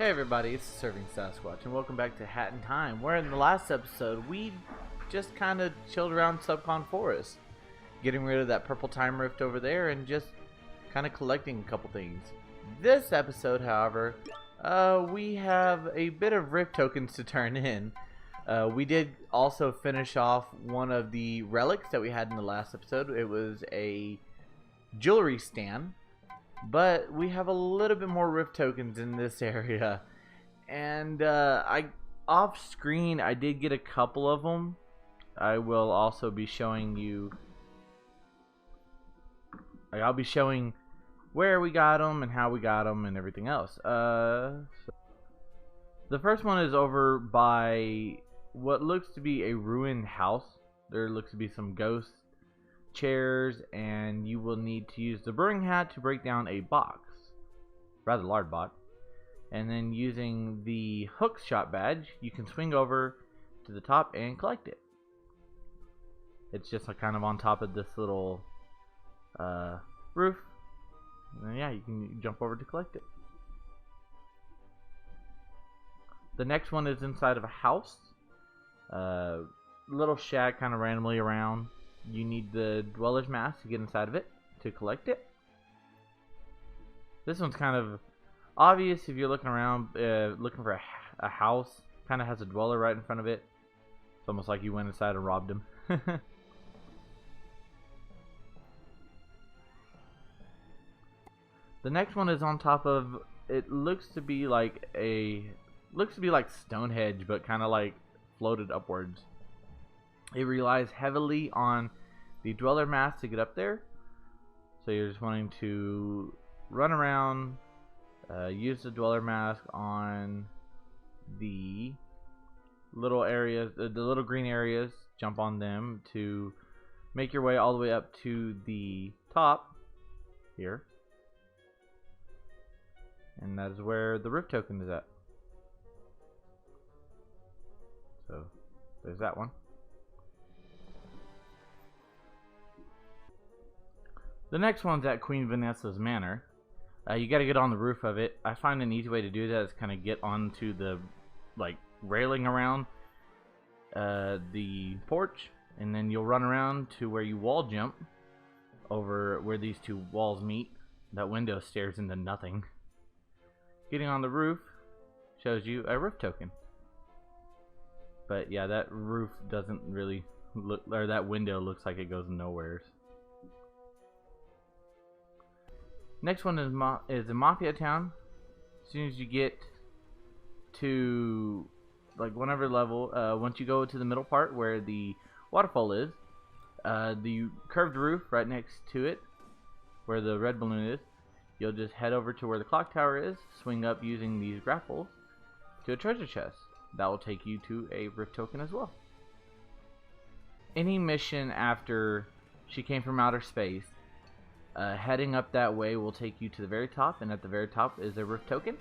Hey everybody, it's Serving Sasquatch, and welcome back to Hat in Time, where in the last episode we just kind of chilled around Subcon Forest, getting rid of that purple time rift over there and just kind of collecting a couple things. This episode, however, we have a bit of rift tokens to turn in. We did also finish off one of the relics that we had in the last episode. It was a jewelry stand. But we have a little bit more rift tokens in this area, and off screen I did get a couple of them. I will also be showing you. I'll be showing where we got them and how we got them and everything else. So the first one is over by what looks to be a ruined house. There looks to be some ghosts, chairs, and you will need to use the brewing hat to break down a box, rather large box, and then using the hook shot badge you can swing over to the top and collect it. It's just kind of on top of this little roof, and then, yeah, you can jump over to collect it. The next one is inside of a house, little shack kind of randomly around. You need the dweller's mask to get inside of it to collect it. This one's kind of obvious if you're looking around, looking for a house. Kind of has a dweller right in front of it. It's almost like you went inside and robbed him. The next one is on top of. It looks to be like Stonehenge, but kind of like floated upwards. It relies heavily on the dweller mask to get up there, so you're just wanting to run around, use the dweller mask on the little areas, the little green areas, jump on them to make your way all the way up to the top here, and that is where the rift token is at. So there's that one. The next one's at Queen Vanessa's Manor. You got to get on the roof of it. I find an easy way to do that is kind of get onto the railing around the porch, and then you'll run around to where you wall jump over where these two walls meet. That window stares into nothing. Getting on the roof shows you a roof token. But yeah, that roof doesn't really look, or that window looks like it goes nowhere. Next one is a Mafia town. As soon as you get to whatever level, once you go to the middle part where the waterfall is, the curved roof right next to it, where the red balloon is, you'll just head over to where the clock tower is, swing up using these grapples to a treasure chest. That will take you to a rift token as well. Any mission after She Came From Outer Space, heading up that way will take you to the very top, and at the very top is a rift token.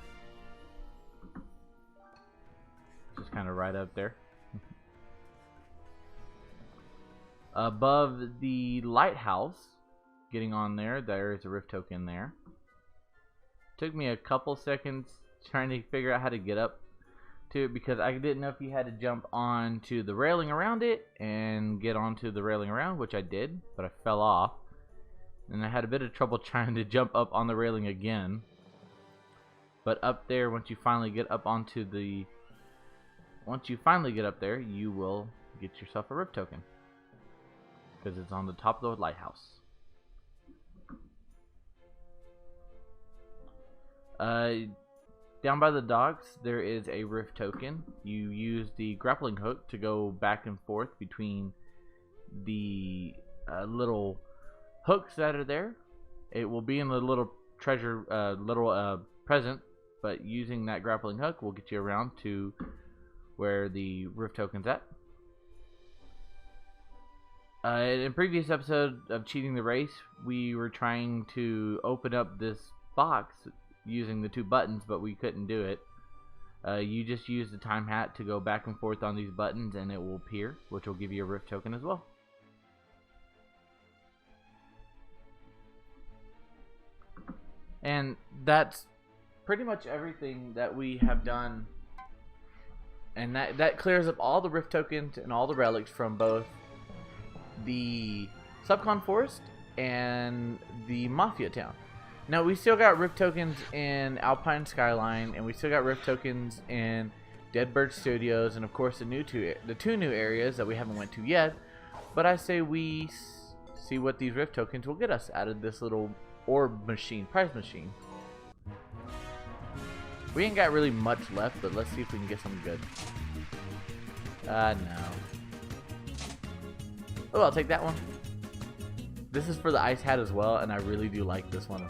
Just kind of right up there. Above the lighthouse, getting on there, there is a rift token there. Took me a couple seconds trying to figure out how to get up to it, because I didn't know if you had to jump onto the railing around it and get onto the railing around, which I did, but I fell off. And I had a bit of trouble trying to jump up on the railing again. But up there, once you finally get up there, you will get yourself a rift token, because it's on the top of the lighthouse. Down by the docks, there is a rift token. You use the grappling hook to go back and forth between the little hooks that are there. It will be in the little treasure, present, but using that grappling hook will get you around to where the rift token's at. In a previous episode of Cheating the Race, we were trying to open up this box using the two buttons, but we couldn't do it. You just use the time hat to go back and forth on these buttons, and it will appear, which will give you a rift token as well. And that's pretty much everything that we have done, and that clears up all the rift tokens and all the relics from both the subcon forest and the mafia town. Now we still got rift tokens in Alpine Skyline, and we still got rift tokens in Deadbird Studios, and of course the two new areas that we haven't went to yet. But I say we see what these rift tokens will get us out of this little orb machine, prize machine. We ain't got really much left, but let's see if we can get something good. No. Oh, I'll take that one. This is for the ice hat as well, and I really do like this one.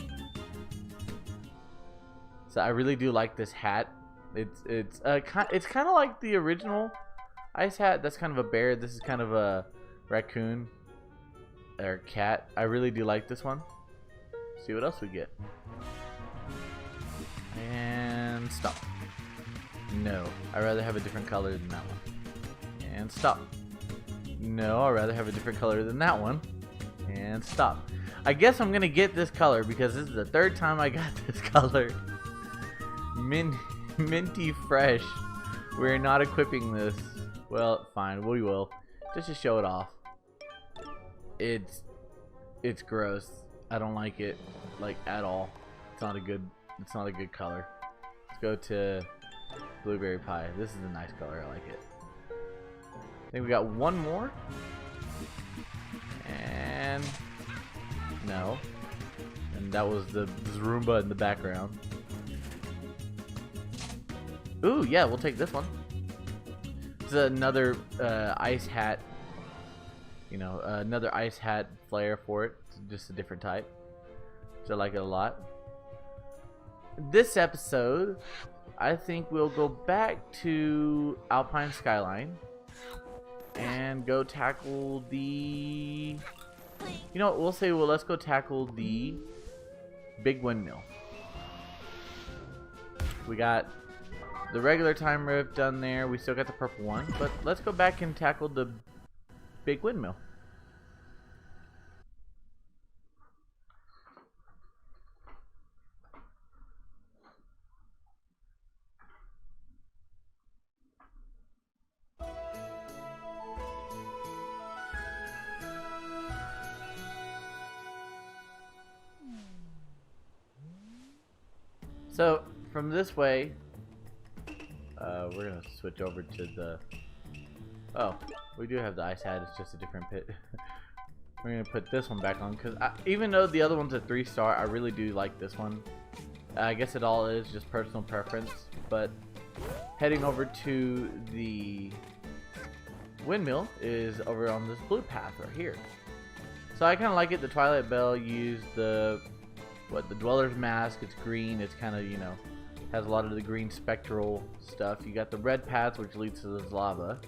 So I really do like this hat. It's kind of like the original ice hat. That's kind of a bear. This is kind of a raccoon or cat. I really do like this one. See what else we get. And stop. No, I'd rather have a different color than that one. And stop. No, I'd rather have a different color than that one. And stop. I guess I'm gonna get this color because this is the third time I got this color. Minty fresh. We're not equipping this. Well, fine, we will. Just to show it off. It's gross. I don't like it, like, at all. It's not a good color. Let's go to blueberry pie. This is a nice color. I like it. I think we got one more. And no. And that was the Roomba in the background. Ooh, yeah, we'll take this one. This is another ice hat. You know, another ice hat flare for it. It's just a different type. So I like it a lot. This episode, I think we'll go back to Alpine Skyline and go tackle the... You know what, we'll say, well, let's go tackle the big windmill. We got the regular time rift done there. We still got the purple one, but let's go back and tackle the big windmill. So from this way, we're gonna switch over to the... Oh, we do have the ice hat. It's just a different pit. We're gonna put this one back on because even though the other one's a 3-star, I really do like this one. I guess it all is just personal preference. But heading over to the windmill is over on this blue path right here. So I kind of like it. The Twilight Bell used the Dweller's Mask. It's green. It's kind of, you know, has a lot of the green spectral stuff. You got the red path, which leads to the lava,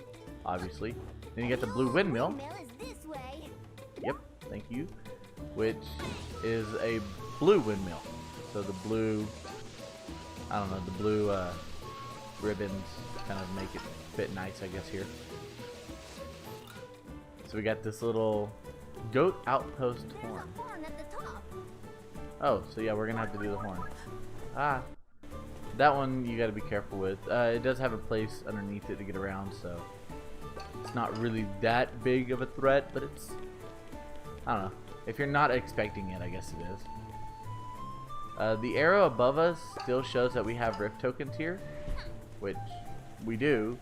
obviously. Then you get the blue windmill. Yep, thank you. Which is a blue windmill. So the blue, I don't know, the blue ribbons kind of make it fit nice, I guess, here. So we got this little goat outpost horn. Oh, so yeah, we're gonna have to do the horn. That one you gotta be careful with. It does have a place underneath it to get around, so it's not really that big of a threat, but it's, I don't know. If you're not expecting it, I guess it is. The arrow above us still shows that we have rift tokens here, which we do.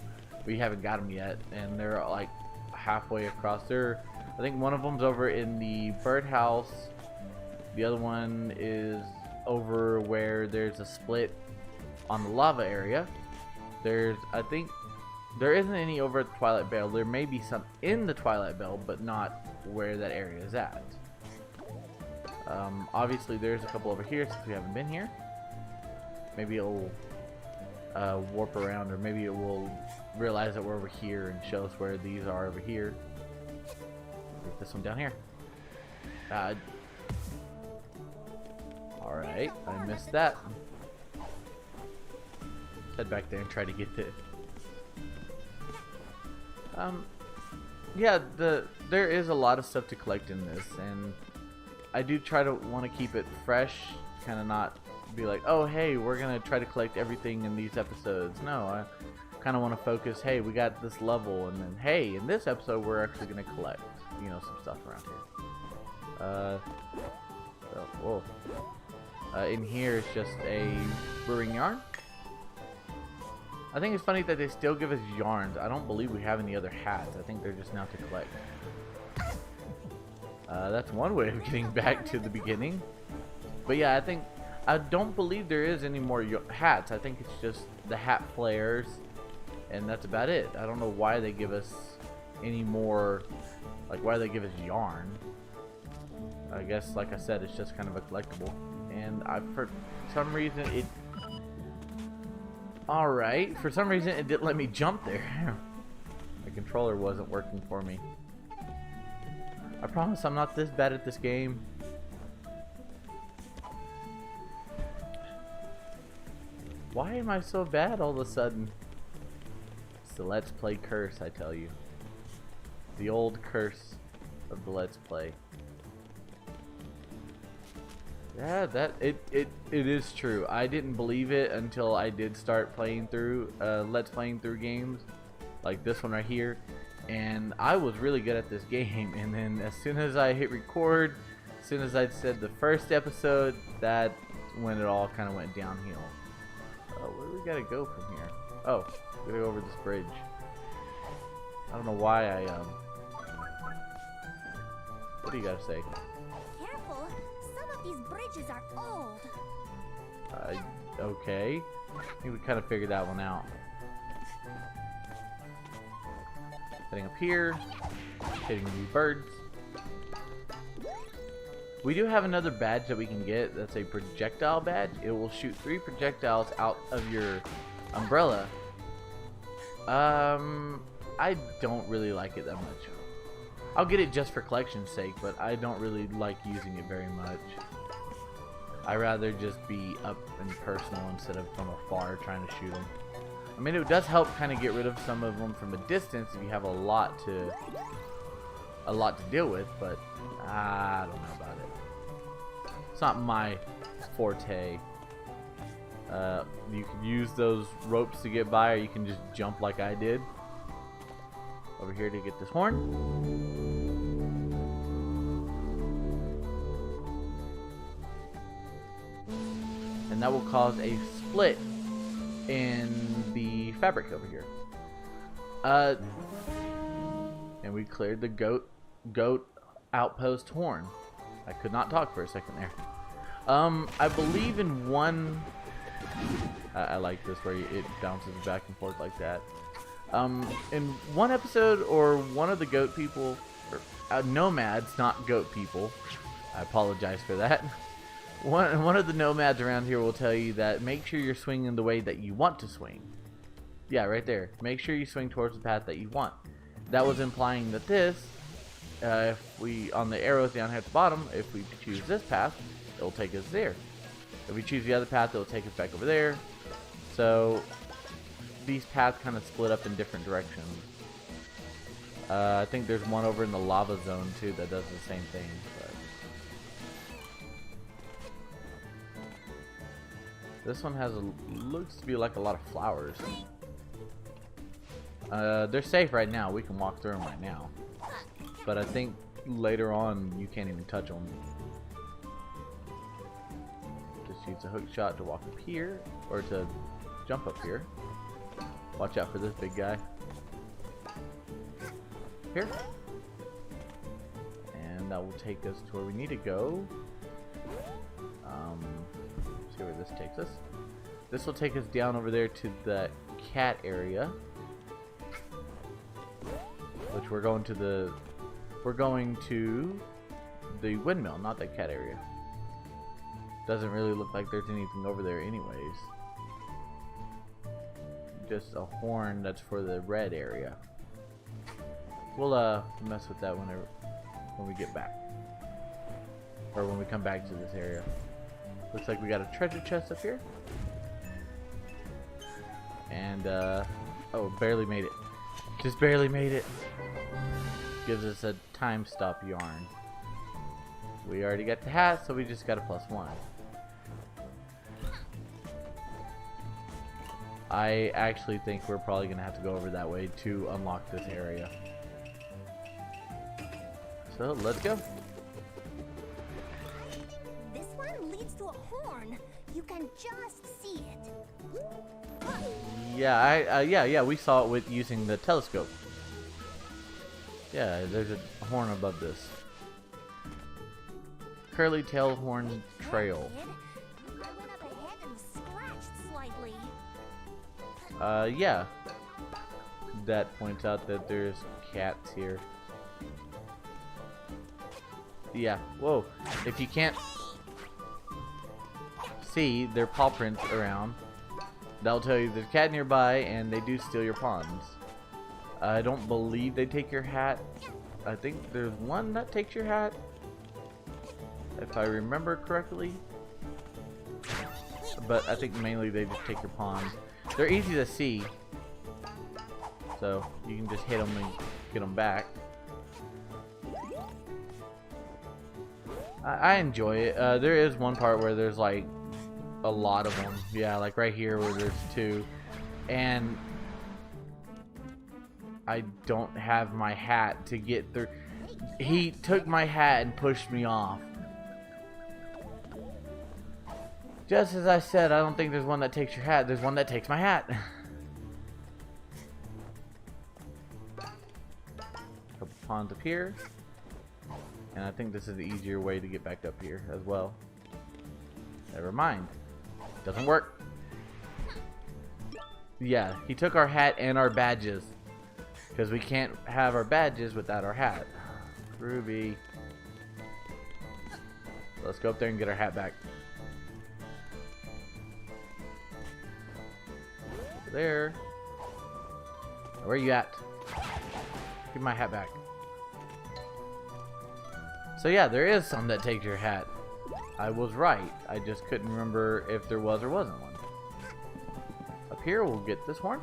We haven't got them yet, and they're like halfway across. I think one of them's over in the birdhouse. The other one is over where there's a split on the lava area. I think there isn't any over at the Twilight Bell. There may be some in the Twilight Bell, but not where that area is at. Obviously there's a couple over here since we haven't been here. Maybe it'll warp around, or maybe it will realize that we're over here and show us where these are over here. Get this one down here. Alright, I missed that. Head back there and try to get it. Yeah, there is a lot of stuff to collect in this, and I do try to want to keep it fresh, kind of not be like, oh hey, we're gonna try to collect everything in these episodes. No, I kind of want to focus. Hey, we got this level, and then hey, in this episode we're actually gonna collect, you know, some stuff around here. Whoa. In here is just a brewing yarn. I think it's funny that they still give us yarns. I don't believe we have any other hats. I think they're just now to collect. That's one way of getting back to the beginning. But yeah, I don't believe there is any more hats. I think it's just the hat flares, and that's about it. I don't know why they give us any more, like why they give us yarn. I guess, like I said, it's just kind of a collectible. And for some reason it... Alright, for some reason it didn't let me jump there. The controller wasn't working for me. I promise I'm not this bad at this game. Why am I so bad all of a sudden? It's the Let's Play curse, I tell you. The old curse of the Let's Play. Yeah, it is true. I didn't believe it until I did start playing through Let's Playing through games like this one right here, and I was really good at this game, and then as soon as I hit record, as soon as I said the first episode, that when it all kind of went downhill. Where do we gotta go from here? Oh, we gotta go over this bridge. I don't know why what do you gotta say? Careful, some of these bridges are old. Okay. I think we kind of figured that one out. Heading up here, hitting these birds. We do have another badge that we can get. That's a projectile badge. It will shoot 3 projectiles out of your umbrella. I don't really like it that much. I'll get it just for collection's sake, but I don't really like using it very much. I'd rather just be up and personal instead of from afar trying to shoot them. I mean, it does help kind of get rid of some of them from a distance if you have a lot to deal with, but I don't know about it. It's not my forte. You can use those ropes to get by, or you can just jump like I did over here to get this horn. And that will cause a split in the fabric over here. And we cleared the goat outpost horn. I could not talk for a second there. I believe in one... I like this where it bounces back and forth like that. In one episode, or one of the goat people, or nomads, not goat people, I apologize for that. One of the nomads around here will tell you that make sure you're swinging the way that you want to swing. Yeah, right there. Make sure you swing towards the path that you want. That was implying that this, if we, on the arrows down here at the bottom, if we choose this path, it'll take us there. If we choose the other path, it'll take us back over there. So these paths kind of split up in different directions. I think there's one over in the lava zone too that does the same thing. But this one has looks to be like a lot of flowers. They're safe right now. We can walk through them right now. But I think later on you can't even touch them. Just use a hook shot to walk up here, or to jump up here. Watch out for this big guy. Here. And that will take us to where we need to go. See where this takes us. This will take us down over there to the cat area. Which we're going to the windmill, not that cat area. Doesn't really look like there's anything over there anyways. Just a horn that's for the red area. We'll mess with that when we get back. Or when we come back to this area. Looks like we got a treasure chest up here. And oh, barely made it. Just barely made it. Gives us a time stop yarn. We already got the hat, so we just got a +1. I actually think we're probably gonna have to go over that way to unlock this area. So let's go. This one leads to a horn. You can just see it. Yeah, yeah, we saw it with using the telescope. Yeah, there's a horn above this. Curly tail horn trail. I went up ahead and scratched slightly. Yeah. That points out that there's cats here. Yeah, whoa. If you can't see their paw prints around, that'll tell you there's a cat nearby and they do steal your pawns. I don't believe they take your hat. I think there's one that takes your hat, if I remember correctly. But I think mainly they just take your pawns. They're easy to see, so you can just hit them and get them back. I enjoy it. There is one part where there's like a lot of them. Yeah, like right here where there's two. And I don't have my hat to get through. He took my hat and pushed me off. Just as I said, I don't think there's one that takes your hat. There's one that takes my hat. Couple pawns up here. And I think this is the easier way to get back up here as well. Never mind. Doesn't work. Yeah, he took our hat and our badges. Because we can't have our badges without our hat. Ruby. Let's go up there and get our hat back. Over there. Where are you at? Give my hat back. So yeah, there is some that take your hat. I was right. I just couldn't remember if there was or wasn't one. Up here, we'll get this horn.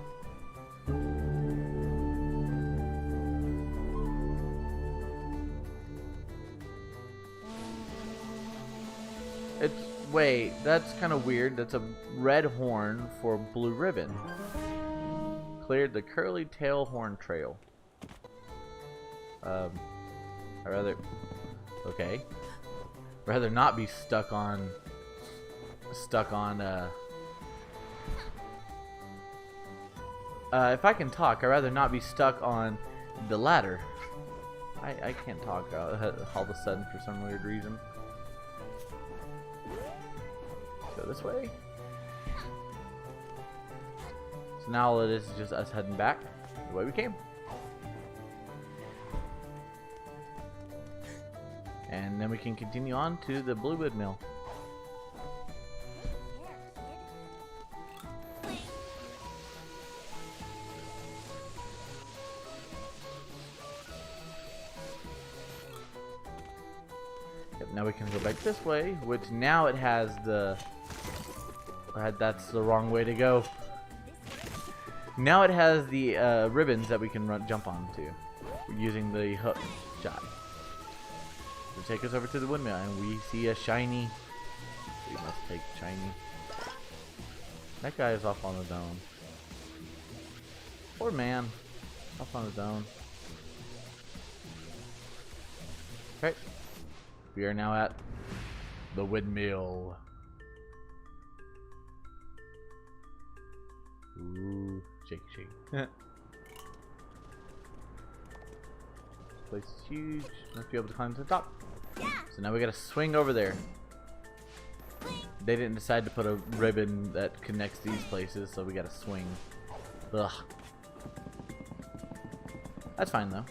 Wait, that's kind of weird. That's a red horn for blue ribbon. Cleared the curly tail horn trail. I rather... Okay. Rather not be stuck on... if I can talk, I'd rather not be stuck on the ladder. I can't talk all of a sudden for some weird reason. Go this way. So now all it is just us heading back the way we came. And then we can continue on to the blue windmill. Yep, now we can go back this way, which now it has the... that's the wrong way to go. Now it has the ribbons that we can jump onto using the hook shot. So take us over to the windmill, and we see a shiny. We must take shiny. That guy is off on his own. Poor man, off on his own. Okay, we are now at the windmill. Ooh, shake, shake. Place is huge. Must be able to climb to the top. Yeah. So now we gotta swing over there. They didn't decide to put a ribbon that connects these places, so we gotta swing. Ugh. That's fine though.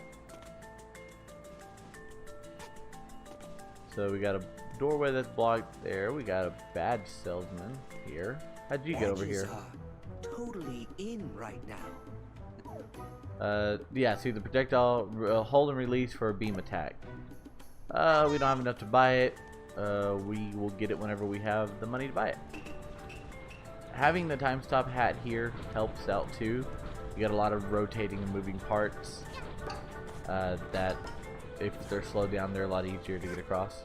So we got a doorway that's blocked there. We got a badge salesman here. How'd you get over here? Totally in right now. Yeah, see the projectile hold and release for a beam attack. We don't have enough to buy it. We will get it whenever we have the money to buy it. Having the time stop hat here helps out too. You got a lot of rotating and moving parts that if they're slowed down, they're a lot easier to get across.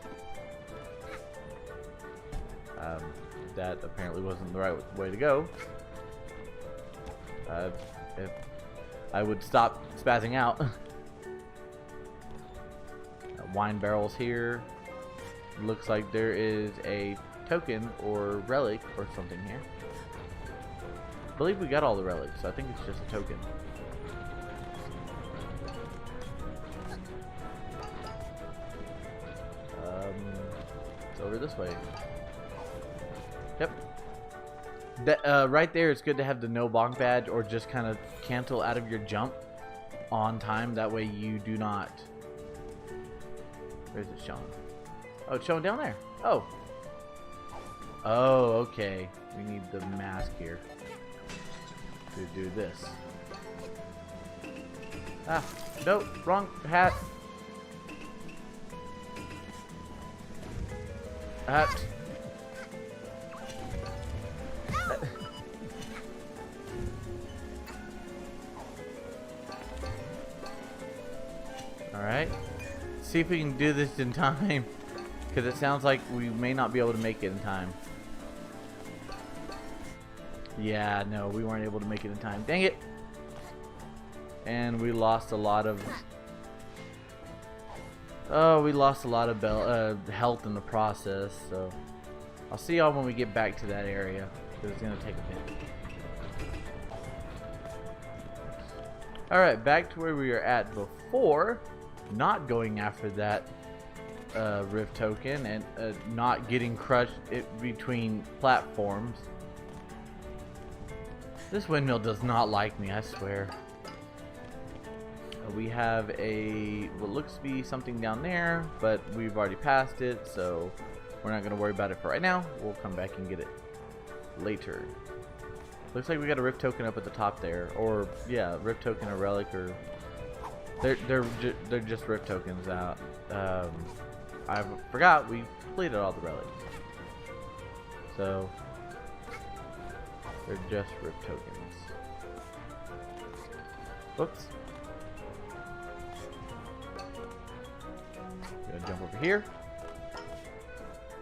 That apparently wasn't the right way to go. If I would stop spazzing out. Wine barrels here. Looks like there is a token or relic or something here. I believe we got all the relics, so I think it's just a token. It's over this way. Yep. That right there, it's good to have the no bonk badge, or just kind of cancel out of your jump on time. That way you do not. Where's it showing? Oh, it's showing down there. Oh. Oh, okay. We need the mask here to do this. Ah, nope, wrong hat. Hat. Alright. See if we can do this in time. Because it sounds like we may not be able to make it in time. Yeah, no, we weren't able to make it in time. Dang it! And we lost a lot of... Oh, we lost a lot of health in the process, so... I'll see y'all when we get back to that area. Because it's going to take a bit. Alright, back to where we were at before. Not going after that rift token and not getting crushed between platforms. This windmill does not like me, I swear. We have what looks to be something down there, but we've already passed it, so we're not going to worry about it for right now. We'll come back and get it later. Looks like we got a rift token up at the top there, or yeah, rift token or relic, or they're just rift tokens out. I forgot we completed all the relics, so they're just rift tokens. Whoops. Gonna jump over here.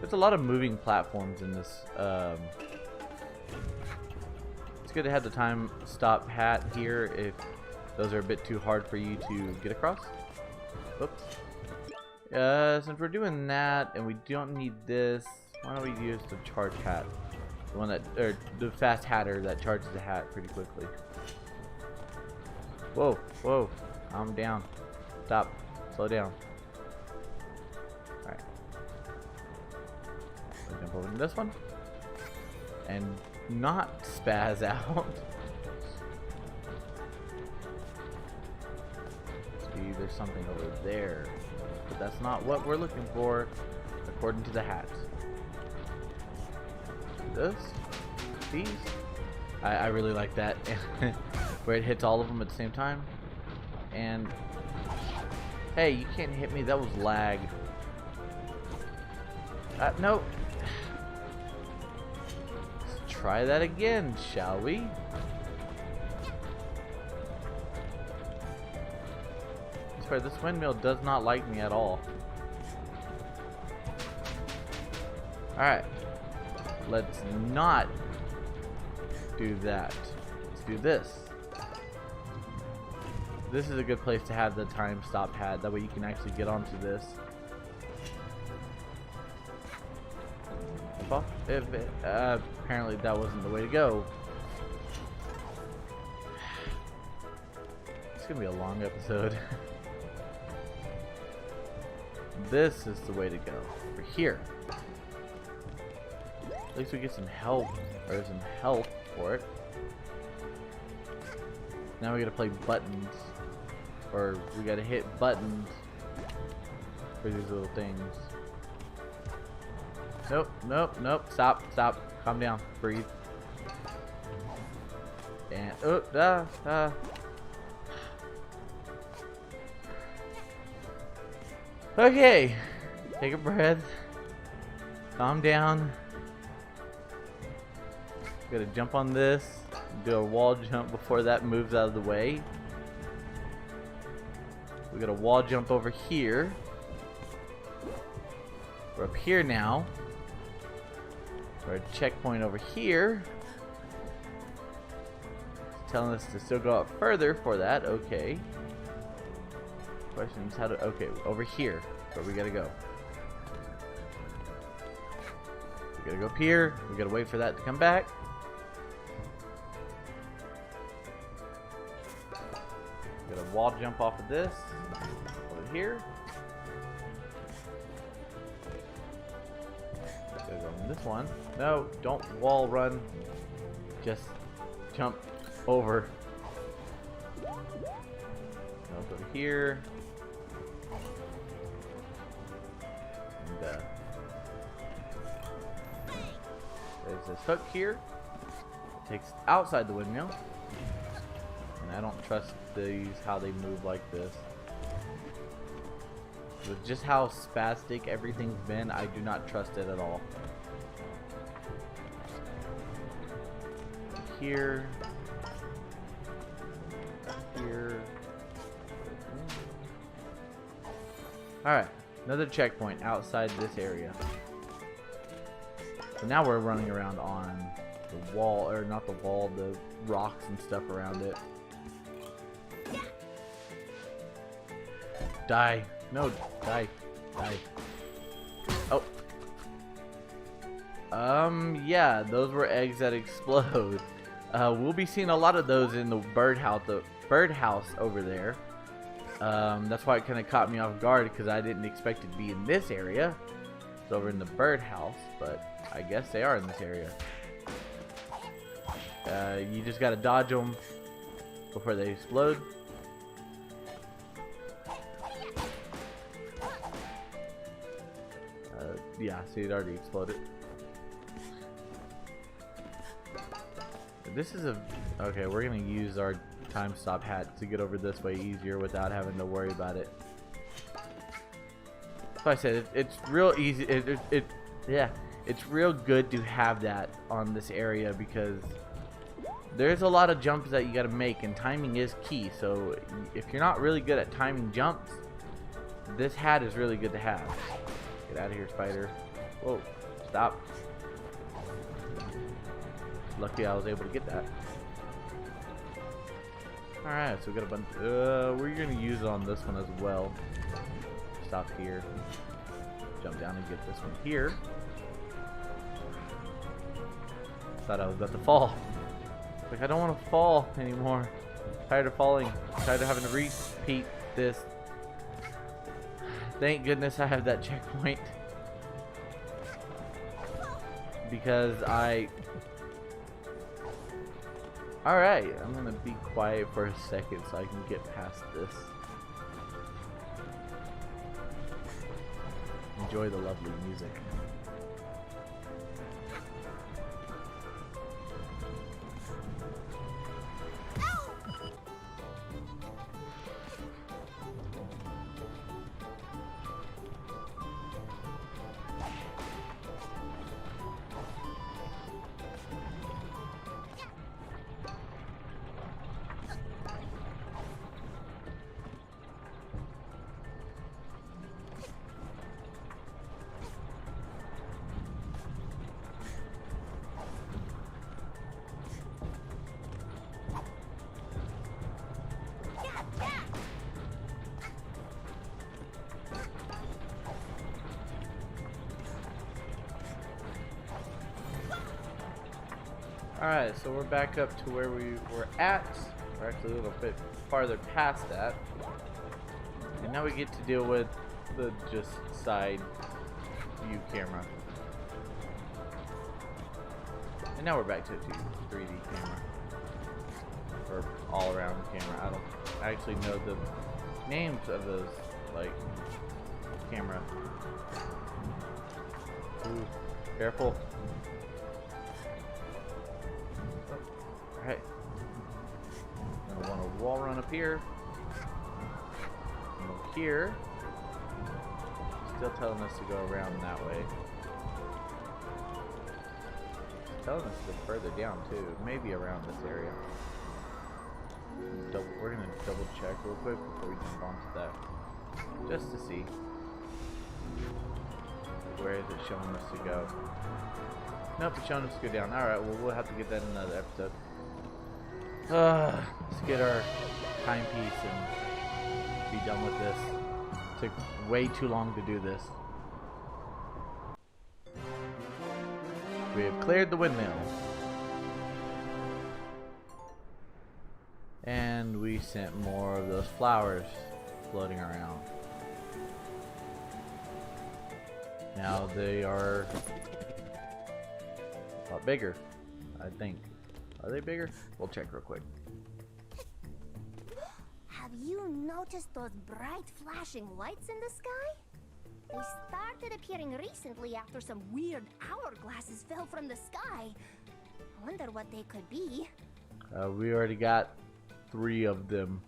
There's a lot of moving platforms in this. It's good to have the time stop hat here if those are a bit too hard for you to get across. Whoops. Since we're doing that and we don't need this, why don't we use the charge hat? The one that, or the fast hatter that charges the hat pretty quickly. Whoa, whoa, calm down. Stop, slow down. Alright. We'll jump over to this one. And not spaz out. See, there's something over there. But that's not what we're looking for, according to the hat. This? These? I really like that. Where it hits all of them at the same time. And... Hey, you can't hit me. That was lag. No. Let's try that again, shall we? This windmill does not like me at all. Alright. Let's not do that. Let's do this. This is a good place to have the time stop hat. That way you can actually get onto this. Apparently that wasn't the way to go. It's gonna be a long episode. This is the way to go. Over here. At least we get some help, or some health for it. Now we gotta play buttons. Or we gotta hit buttons for these little things. Nope, nope, nope. Stop, stop. Calm down. Breathe. And okay, take a breath, calm down. Gotta jump on this, do a wall jump before that moves out of the way. We got a wall jump over here. We're up here now. We're at a checkpoint over here. telling us to still go up further for that. Okay. Questions how to. Okay, over here. Where we gotta go. We gotta go up here. We gotta wait for that to come back. We gotta wall jump off of this. Over here. Gotta go on this one. No, don't wall run. Just jump over. Jump over here. And there's this hook here. It takes outside the windmill. And I don't trust these, how they move like this. With just how spastic everything's been, I do not trust it at all. Here. Here. Alright, another checkpoint outside this area. So now we're running around on the wall, or not the wall, the rocks and stuff around it. Die. No, die. Die. Oh. Yeah, those were eggs that explode. We'll be seeing a lot of those in the birdhouse over there. That's why it kind of caught me off guard, because I didn't expect it to be in this area. It's over in the birdhouse, but I guess they are in this area. You just gotta dodge them before they explode. Yeah, see, it already exploded. This is a... Okay, we're gonna use our time stop hat to get over this way easier without having to worry about it. Like I said, it's real easy. Yeah, it's real good to have that on this area, because there's a lot of jumps that you gotta make, and timing is key. So if you're not really good at timing jumps, this hat is really good to have. Get out of here, spider. Whoa, stop. Lucky I was able to get that. Alright, so we got a bunch. We're gonna use it on this one as well. Stop here. Jump down and get this one here. Thought I was about to fall. Like, I don't want to fall anymore. I'm tired of falling. I'm tired of having to repeat this. Thank goodness I have that checkpoint. Because I... Alright, I'm gonna be quiet for a second so I can get past this. Enjoy the lovely music. Alright, so we're back up to where we were at. We're actually a little bit farther past that. And now we get to deal with the just side view camera. And now we're back to the 3D camera. Or all around camera. I don't actually know the names of those, like, camera. Ooh, careful. Alright. I want a wall run up here. And up here. Still telling us to go around that way. It's telling us to go further down too. Maybe around this area. We're gonna double check real quick before we jump onto that. Just to see. Where is it showing us to go? Nope, it's showing us to go down. Alright, well, we'll have to get that in another episode. Let's get our timepiece and be done with this. Took way too long to do this. We have cleared the windmill. And we sent more of those flowers floating around. Now they are a lot bigger, I think. Are they bigger? We'll check real quick. Have you noticed those bright flashing lights in the sky? They started appearing recently after some weird hourglasses fell from the sky. Wonder what they could be. We already got 3 of them.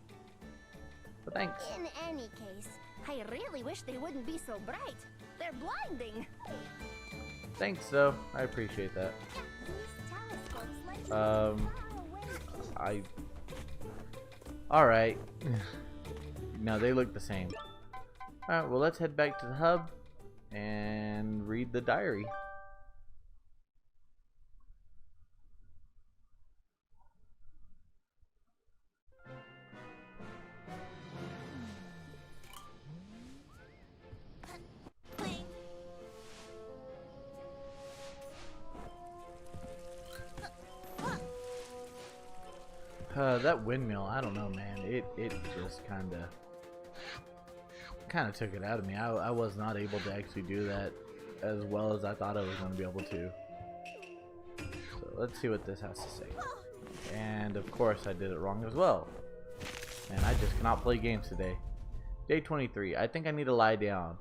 But thanks. In any case, I really wish they wouldn't be so bright. They're blinding. Thanks though. I appreciate that. These telescopes let you far away. Alright. No, they look the same. Alright, well let's head back to the hub and read the diary. That windmill, I don't know, man. It just kind of took it out of me. I was not able to actually do that as well as I thought I was going to be able to. So let's see what this has to say. And of course I did it wrong as well. And I just cannot play games today. Day 23. I think I need to lie down.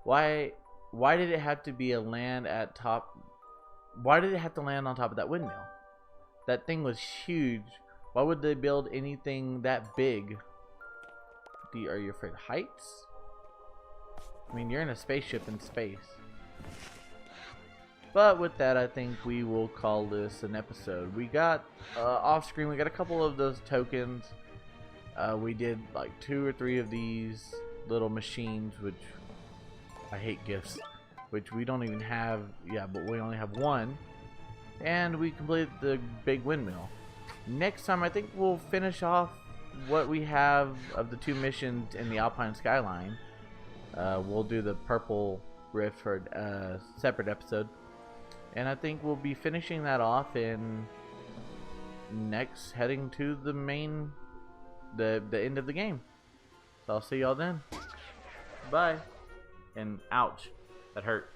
Why did it have to be a land at top? Why did it have to land on top of that windmill? That thing was huge. Why would they build anything that big? Are you afraid of heights? I mean, you're in a spaceship in space. But with that, I think we will call this an episode. We got off screen, we got a couple of those tokens. We did like 2 or 3 of these little machines, which I hate gifts, which we don't even have. Yeah, but we only have 1. And we completed the big windmill. Next time, I think we'll finish off what we have of the 2 missions in the Alpine Skyline. We'll do the purple rift for a separate episode. And I think we'll be finishing that off in next, heading to the main, the end of the game. So I'll see y'all then. Bye. And ouch, that hurt.